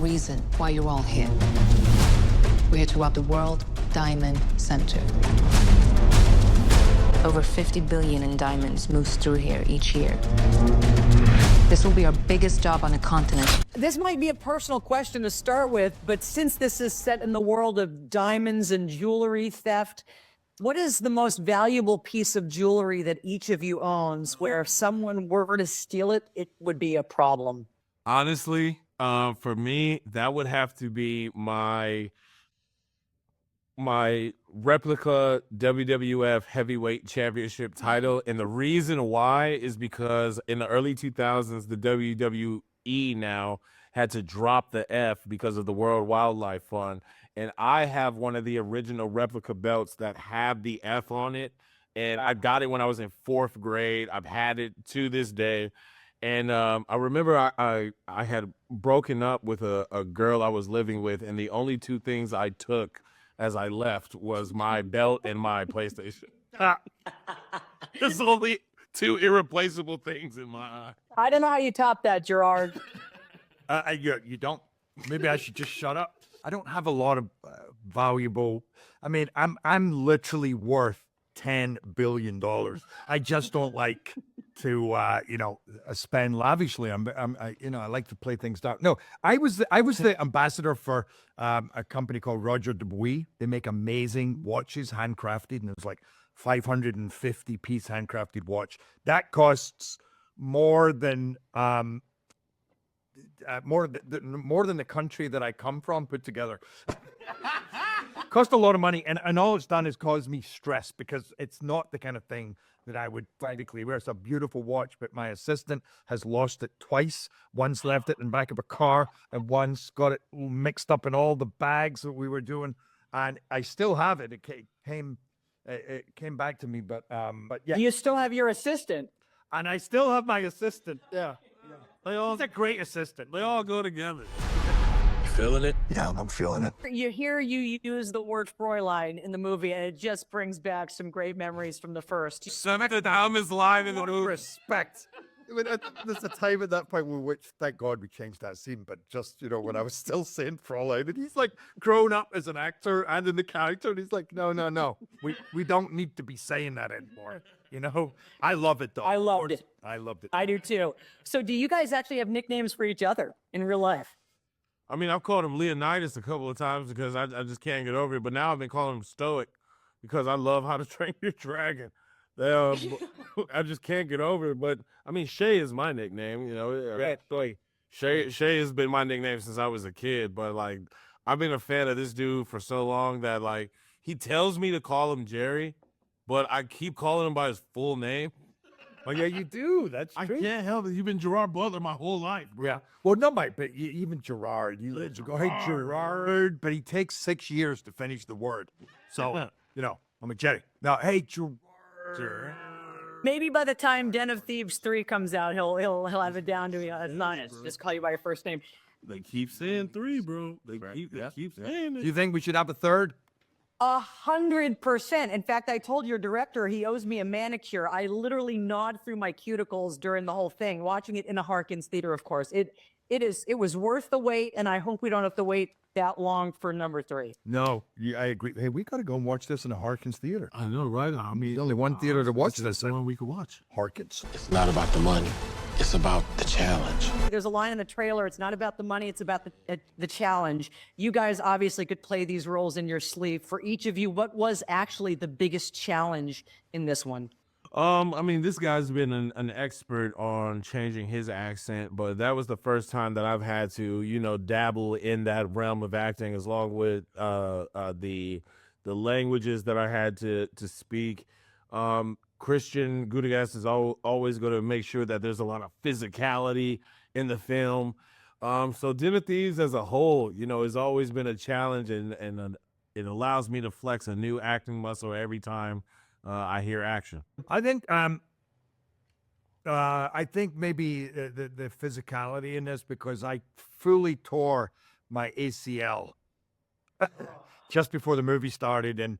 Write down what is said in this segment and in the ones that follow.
reason why you're all here. We're here to rob the World Diamond Center. Over 50 billion in diamonds moves through here each year. This will be our biggest job on the continent. This might be a personal question to start with, but since this is set in the world of diamonds and jewelry theft, what is the most valuable piece of jewelry that each of you owns where if someone were to steal it, it would be a problem? Honestly, for me, that would have to be my replica WWF Heavyweight Championship title. And the reason why is because in the early 2000s, the WWE now had to drop the F because of the World Wildlife Fund. And I have one of the original replica belts that have the F on it. And I got it when I was in 4th grade. I've had it to this day. And I remember I had broken up with a girl I was living with. And the only two things I took as I left was my belt and my PlayStation. There's only two irreplaceable things in my eye. I don't know how you top that, Gerard. You don't. Maybe I should just shut up. I don't have a lot of valuable. I mean, I'm literally worth $10 billion. I just don't like to spend lavishly. I like to play things down. No, I was the ambassador for a company called Roger Dubuis. They make amazing watches, handcrafted, and it was like 550 piece handcrafted watch that costs more than more than the country that I come from put together. Cost a lot of money, and all it's done is cause me stress because it's not the kind of thing that I would practically wear. It's a beautiful watch, but my assistant has lost it twice. Once left it in the back of a car, and once got it mixed up in all the bags that we were doing. And I still have it. It came back to me, but yeah. You still have your assistant. And I still have my assistant. Yeah. He's a great assistant. They all go together. Feeling it? Yeah, I'm feeling it. You hear you use the word Fräulein in the movie, and it just brings back some great memories from the first. Some of the dumbest line in the movie. Respect. I mean, there's a time at that point with which, thank God, we changed that scene. But just when I was still saying Fräulein, and he's like grown up as an actor and in the character, and he's like, no, we don't need to be saying that anymore. I love it though. I loved it. I loved it. I do too. So, do you guys actually have nicknames for each other in real life? I mean, I've called him Leonidas a couple of times because I just can't get over it. But now I've been calling him Stoic because I love How to Train Your Dragon. I just can't get over it. But I mean, Shay is my nickname. Shay has been my nickname since I was a kid. But like, I've been a fan of this dude for so long that like he tells me to call him Jerry, but I keep calling him by his full name. Oh, yeah, you do. That's I true. can't help it. You've been Gerard Butler my whole life. Bro. Yeah. Well, no, but even Gerard. You go, hey, Gerard. But he takes 6 years to finish the word. So, I'm a Jerry. Now, hey, Gerard. Maybe by the time Den of Thieves 3 comes out, he'll have it down to as honest. Just call you by your first name. They keep saying 3, bro. They keep saying it. Do you think we should have a third? 100%. In fact, I told your director he owes me a manicure. I literally gnawed through my cuticles during the whole thing, watching it in a Harkins theater, of course. It was worth the wait, and I hope we don't have to wait that long for number 3. No, I agree. Hey, we got to go and watch this in a Harkins theater. I know, right? I mean, There's only one theater to watch this. one we could watch. Harkins. It's not about the money. It's about the challenge. There's a line in the trailer. It's not about the money. It's about the challenge. You guys obviously could play these roles in your sleeve. For each of you, what was actually the biggest challenge in this one? I mean, this guy's been an expert on changing his accent, but that was the first time that I've had to, dabble in that realm of acting, as long with the languages that I had to speak. Christian Gudegas is always going to make sure that there's a lot of physicality in the film. So Den of Thieves as a whole, has always been a challenge, and it allows me to flex a new acting muscle every time I hear action. I think maybe the physicality in this, because I fully tore my ACL just before the movie started, and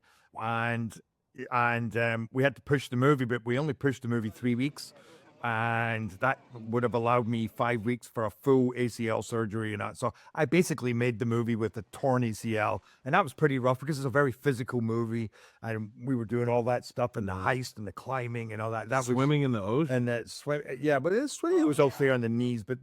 we had to push the movie, but we only pushed the movie 3 weeks, and that would have allowed me 5 weeks for a full ACL surgery and that. So I basically made the movie with a torn ACL, and that was pretty rough because it's a very physical movie, and we were doing all that stuff and the heist and the climbing and all that. That was Swimming in the ocean. and that swim. Yeah, but it was okay on the knees, but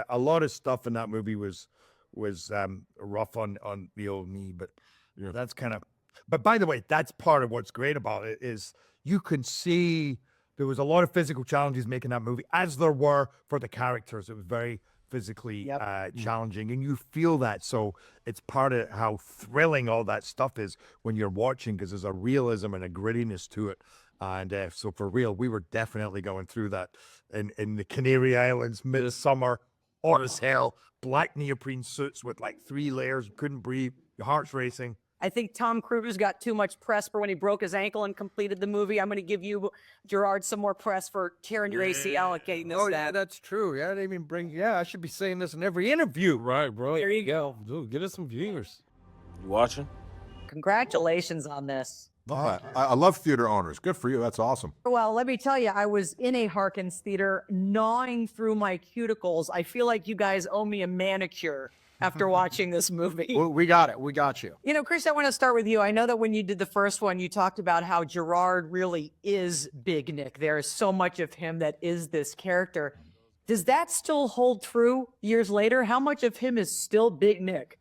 a lot of stuff in that movie was rough on the old knee. But that's kind of. But by the way, that's part of what's great about it is you can see there was a lot of physical challenges making that movie, as there were for the characters. It was very physically challenging, and you feel that. So it's part of how thrilling all that stuff is when you're watching, because there's a realism and a grittiness to it. And so for real, we were definitely going through that in the Canary Islands, midsummer, hot as hell, black neoprene suits with like 3 layers, couldn't breathe, your heart's racing. I think Tom Cruise got too much press for when he broke his ankle and completed the movie. I'm going to give you, Gerard, some more press for tearing your ACL and getting this. Oh, yeah, that's true. Yeah, I didn't even bring. Yeah, I should be saying this in every interview. Right, bro. There you go. Dude, get us some viewers. You watching? Congratulations on this. I love theater owners. Good for you. That's awesome. Well, let me tell you, I was in a Harkins theater gnawing through my cuticles. I feel like you guys owe me a manicure after watching this movie. We got it. We got you. You know, Chris, I want to start with you. I know that when you did the first one, you talked about how Gerard really is Big Nick. There is so much of him that is this character. Does that still hold true years later? How much of him is still Big Nick?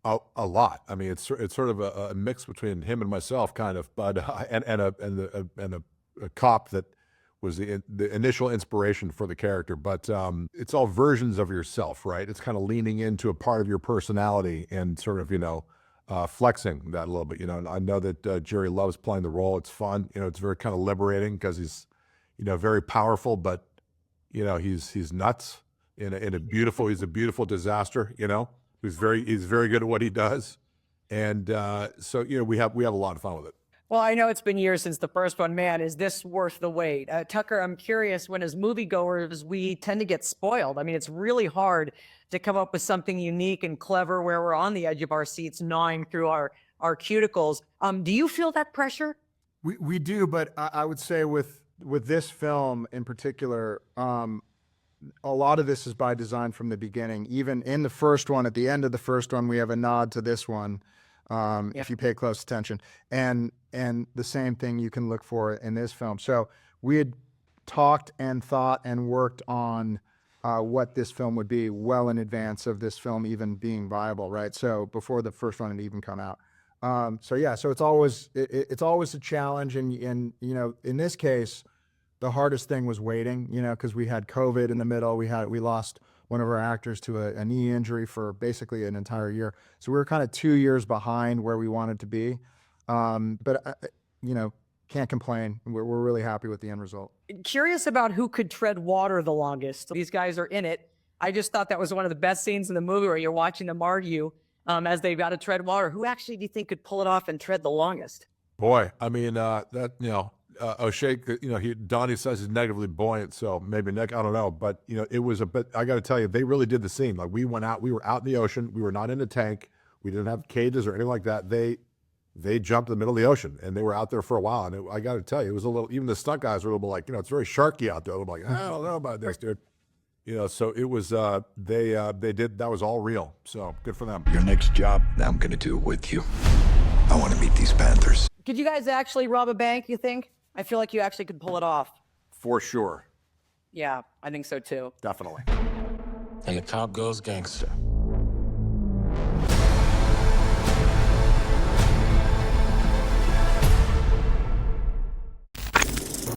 A lot. I mean, it's sort of a mix between him and myself, kind of, but and a cop that was the initial inspiration for the character. But it's all versions of yourself, right? It's kind of leaning into a part of your personality and sort of flexing that a little bit. And I know that Jerry loves playing the role. It's fun. It's very kind of liberating because he's very powerful, but he's nuts in a beautiful. He's a beautiful disaster. He's very good at what he does, and so we have a lot of fun with it. Well, I know it's been years since the first one. Man, is this worth the wait? Tucker, I'm curious, when as moviegoers, we tend to get spoiled. I mean, it's really hard to come up with something unique and clever where we're on the edge of our seats, gnawing through our cuticles. Do you feel that pressure? We do, but I would say with this film in particular, a lot of this is by design from the beginning. Even in the first one, at the end of the first one, we have a nod to this one, if you pay close attention. And the same thing you can look for in this film. So we had talked and thought and worked on what this film would be well in advance of this film even being viable, right? So before the first one had even come out. So it's always a challenge, and in this case, the hardest thing was waiting, because we had COVID in the middle. We lost one of our actors to a knee injury for basically an entire year. So we were kind of 2 years behind where we wanted to be. But can't complain. We're really happy with the end result. Curious about who could tread water the longest. These guys are in it. I just thought that was one of the best scenes in the movie where you're watching them argue as they've got to tread water. Who actually do you think could pull it off and tread the longest? Boy, I mean, O'Shea, Donnie says he's negatively buoyant, so maybe Nick, I don't know. But, it was a bit, I got to tell you, they really did the scene. Like, we went out, we were out in the ocean. We were not in a tank. We didn't have cages or anything like that. They jumped in the middle of the ocean, and they were out there for a while. And I got to tell you, it was a little, even the stunt guys were a little bit like, it's very sharky out there. A little like, I don't know about this, dude. So it was, they did, that was all real. So good for them. Your next job, I'm going to do it with you. I want to meet these Panthers. Could you guys actually rob a bank, you think? I feel like you actually could pull it off. For sure. Yeah, I think so too. Definitely. And the cop goes gangster.